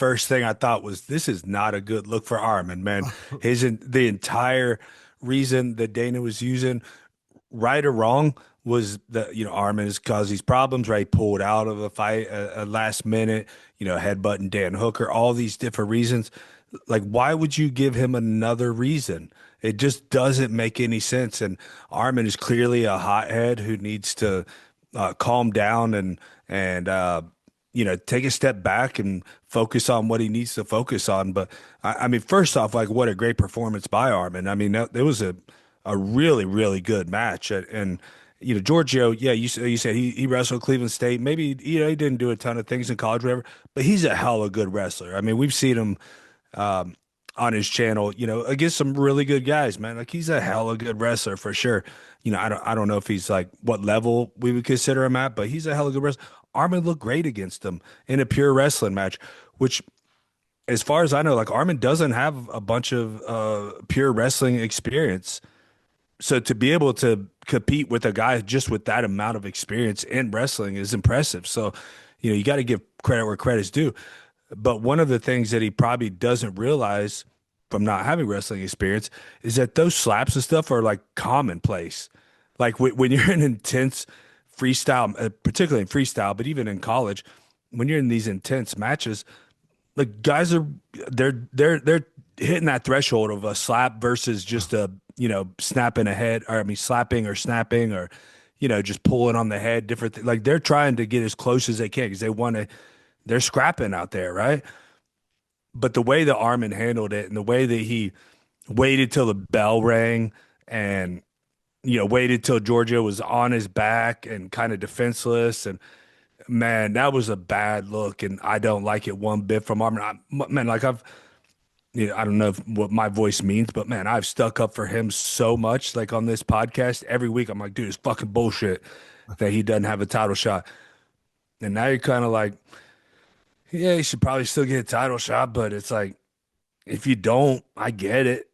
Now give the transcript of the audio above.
first thing I thought was this is not a good look for Arman, man. The entire reason that Dana was using, right or wrong, was that Arman has caused these problems, right? He pulled out of a fight last minute, headbutting Dan Hooker, all these different reasons. Like, why would you give him another reason? It just doesn't make any sense. And Armin is clearly a hothead who needs to calm down and take a step back and focus on what he needs to focus on. But I mean, first off, like, what a great performance by Armin. I mean, it was a really, really good match. And Giorgio, yeah, you said he wrestled Cleveland State. Maybe, he didn't do a ton of things in college, whatever, but he's a hell of a good wrestler. I mean, we've seen him um, on his channel, against some really good guys, man. Like, he's a hella good wrestler for sure. I don't know if he's like what level we would consider him at, but he's a hella good wrestler. Armin looked great against him in a pure wrestling match, which, as far as I know, like, Armin doesn't have a bunch of pure wrestling experience. So to be able to compete with a guy just with that amount of experience in wrestling is impressive. So, you got to give credit where credit's due. But one of the things that he probably doesn't realize from not having wrestling experience is that those slaps and stuff are like commonplace. Like, when you're in intense freestyle, particularly in freestyle, but even in college, when you're in these intense matches, like, guys are they're hitting that threshold of a slap versus just a snapping a head, or I mean slapping or snapping, or just pulling on the head, different like, they're trying to get as close as they can because they're scrapping out there, right? But the way that Armin handled it, and the way that he waited till the bell rang, and waited till Georgia was on his back and kind of defenseless, and man, that was a bad look, and I don't like it one bit from Armin. Man, like, I don't know what my voice means, but man, I've stuck up for him so much, like, on this podcast every week. I'm like, dude, it's fucking bullshit that he doesn't have a title shot. And now you're kind of like, yeah, he should probably still get a title shot, but it's like, if you don't, I get it.